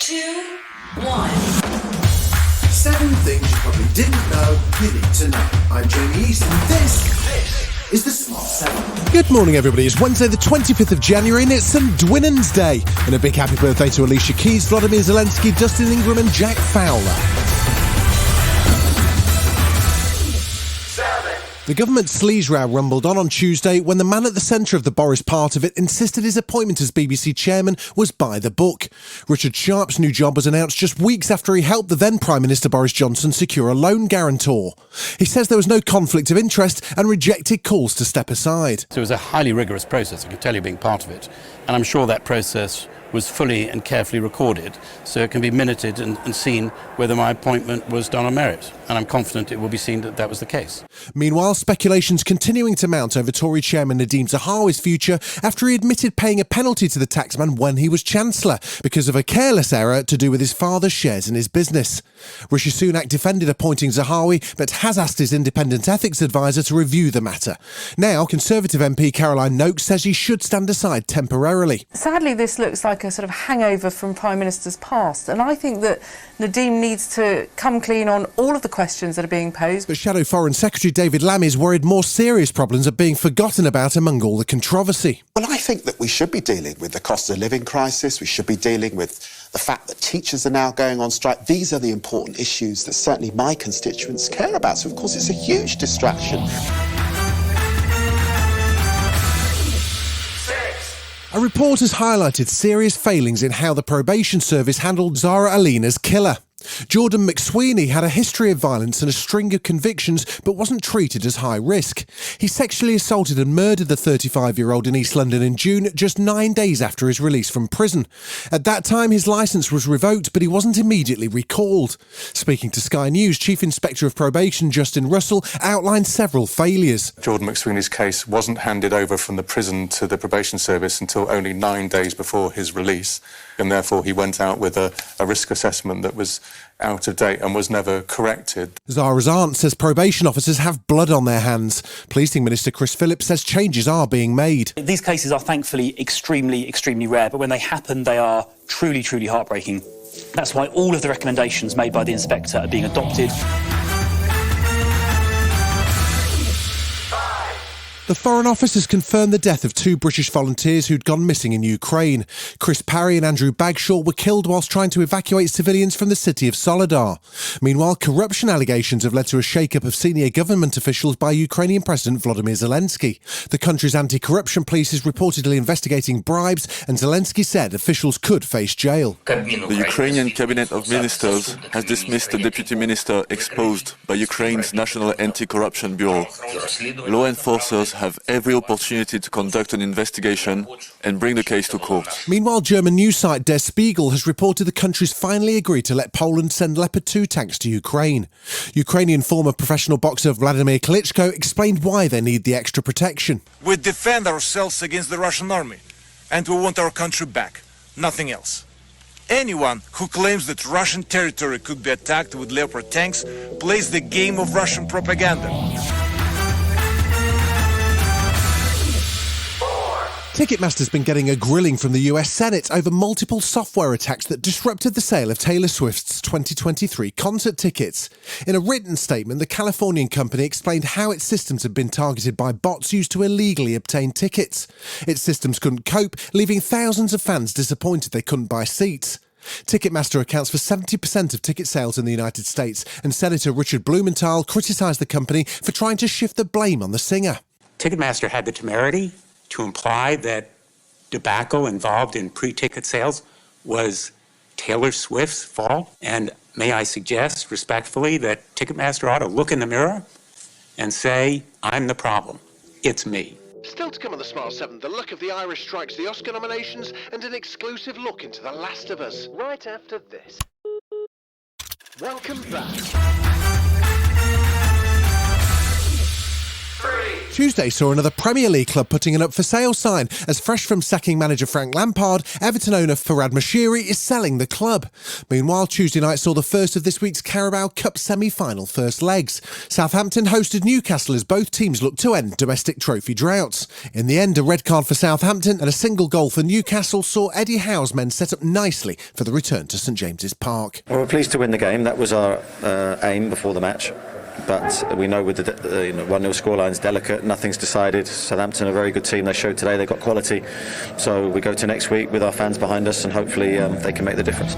2, 1. 7 things you probably didn't know you need to know. I'm Jamie East, and this is the Smart 7. Good morning, everybody. It's Wednesday, the 25th of January, and it's St. Dwinnen's Day. And a big happy birthday to Alicia Keys, Vladimir Zelensky, Dustin Ingram, and Jack Fowler. The government sleaze row rumbled on Tuesday when the man at the centre of the Boris part of it insisted his appointment as BBC chairman was by the book. Richard Sharp's new job was announced just weeks after he helped the then Prime Minister Boris Johnson secure a loan guarantor. He says there was no conflict of interest and rejected calls to step aside. So it was a highly rigorous process, I can tell you, being part of it. And I'm sure that process was fully and carefully recorded, so it can be minuted and seen whether my appointment was done on merit. And I'm confident it will be seen that that was the case. Meanwhile, speculations continuing to mount over Tory chairman Nadeem Zahawi's future after he admitted paying a penalty to the taxman when he was Chancellor because of a careless error to do with his father's shares in his business. Rishi Sunak defended appointing Zahawi, but has asked his independent ethics advisor to review the matter. Now, Conservative MP Caroline Noakes says he should stand aside temporarily. Sadly, this looks like a sort of hangover from Prime Minister's past, and I think that Nadeem needs to come clean on all of the questions that are being posed. But Shadow Foreign Secretary David Lammy is worried more serious problems are being forgotten about among all the controversy. Well, I think that we should be dealing with the cost of living crisis. We should be dealing with the fact that teachers are now going on strike. These are the important issues that certainly my constituents care about. So, of course, it's a huge distraction. A report has highlighted serious failings in how the probation service handled Zara Alina's killer. Jordan McSweeney had a history of violence and a string of convictions, but wasn't treated as high risk. He sexually assaulted and murdered the 35-year-old in East London in June, just 9 days after his release from prison. At that time, his licence was revoked, but he wasn't immediately recalled. Speaking to Sky News, Chief Inspector of Probation Justin Russell outlined several failures. Jordan McSweeney's case wasn't handed over from the prison to the probation service until only 9 days before his release, and therefore he went out with a risk assessment that was out of date and was never corrected. Zara's aunt says probation officers have blood on their hands. Policing Minister Chris Phillips says changes are being made. These cases are thankfully extremely rare, but when they happen, they are truly heartbreaking. That's why all of the recommendations made by the inspector are being adopted. The Foreign Office has confirmed the death of 2 British volunteers who'd gone missing in Ukraine. Chris Parry and Andrew Bagshaw were killed whilst trying to evacuate civilians from the city of Soledar. Meanwhile, corruption allegations have led to a shake-up of senior government officials by Ukrainian President Volodymyr Zelensky. The country's anti-corruption police is reportedly investigating bribes, and Zelensky said officials could face jail. The Ukrainian Cabinet of Ministers has dismissed the deputy minister exposed by Ukraine's National Anti-Corruption Bureau. Law enforcers have every opportunity to conduct an investigation and bring the case to court. Meanwhile, German news site Der Spiegel has reported the country's finally agreed to let Poland send Leopard 2 tanks to Ukraine. Ukrainian former professional boxer Vladimir Klitschko explained why they need the extra protection. We defend ourselves against the Russian army, and we want our country back, nothing else. Anyone who claims that Russian territory could be attacked with Leopard tanks plays the game of Russian propaganda. Ticketmaster's been getting a grilling from the US Senate over multiple software attacks that disrupted the sale of Taylor Swift's 2023 concert tickets. In a written statement, the Californian company explained how its systems had been targeted by bots used to illegally obtain tickets. Its systems couldn't cope, leaving thousands of fans disappointed they couldn't buy seats. Ticketmaster accounts for 70% of ticket sales in the United States, and Senator Richard Blumenthal criticised the company for trying to shift the blame on the singer. Ticketmaster had the temerity to imply that debacle involved in pre-ticket sales was Taylor Swift's fault. And may I suggest respectfully that Ticketmaster ought to look in the mirror and say, I'm the problem. It's me. Still to come on the Smart 7, the luck of the Irish strikes the Oscar nominations and an exclusive look into The Last of Us. Right after this. Welcome back. Tuesday saw another Premier League club putting an up for sale sign, as fresh from sacking manager Frank Lampard, Everton owner Farhad Moshiri is selling the club. Meanwhile, Tuesday night saw the first of this week's Carabao Cup semi-final first legs. Southampton hosted Newcastle as both teams looked to end domestic trophy droughts. In the end, a red card for Southampton and a single goal for Newcastle saw Eddie Howe's men set up nicely for the return to St James's Park. Well, we're pleased to win the game. That was our aim before the match. But we know with the 1-0 scoreline's delicate, nothing's decided. Southampton are a very good team. They showed today they've got quality. So we go to next week with our fans behind us and hopefully they can make the difference.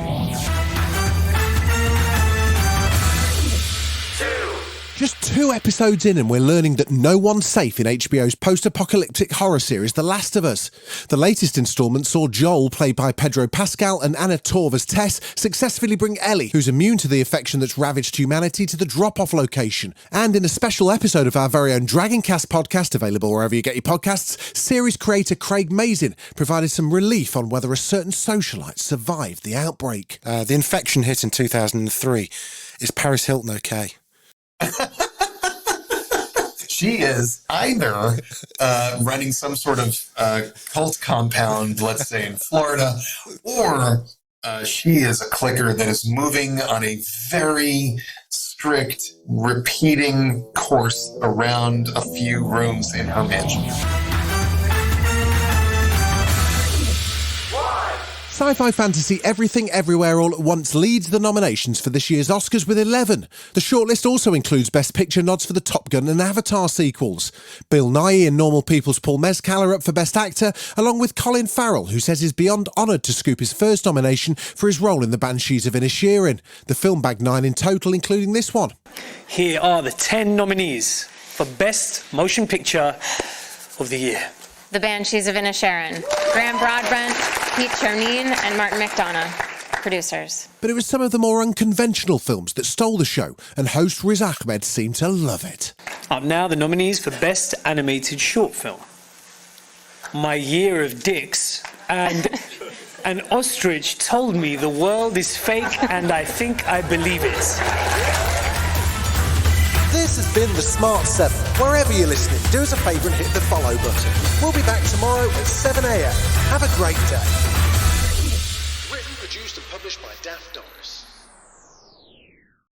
Just 2 episodes in and we're learning that no one's safe in HBO's post-apocalyptic horror series The Last of Us. The latest instalment saw Joel, played by Pedro Pascal, and Anna Torv as Tess, successfully bring Ellie, who's immune to the infection that's ravaged humanity, to the drop-off location. And in a special episode of our very own Dragoncast podcast, available wherever you get your podcasts, series creator Craig Mazin provided some relief on whether a certain socialite survived the outbreak. The infection hit in 2003. Is Paris Hilton okay? She is either running some sort of cult compound, let's say in Florida, or she is a clicker that is moving on a very strict, repeating course around a few rooms in her mansion. Sci-fi fantasy Everything Everywhere All at Once leads the nominations for this year's Oscars with 11. The shortlist also includes Best Picture nods for the Top Gun and Avatar sequels. Bill Nighy and Normal People's Paul Mescal are up for Best Actor, along with Colin Farrell, who says he's beyond honoured to scoop his first nomination for his role in The Banshees of Inisherin. The film bagged 9 in total, including this one. Here are the 10 nominees for Best Motion Picture of the Year. The Banshees of Inisherin. Graham Broadbent, Pete Chernine, and Martin McDonough, producers. But it was some of the more unconventional films that stole the show, and host Riz Ahmed seemed to love it. Up now, the nominees for Best Animated Short Film. My Year of Dicks and An Ostrich Told Me the World is Fake and I Think I Believe It. This has been The Smart 7. Wherever you're listening, do us a favour and hit the follow button. We'll be back tomorrow at 7 a.m. Have a great day. Written, produced and published by Daft Doris.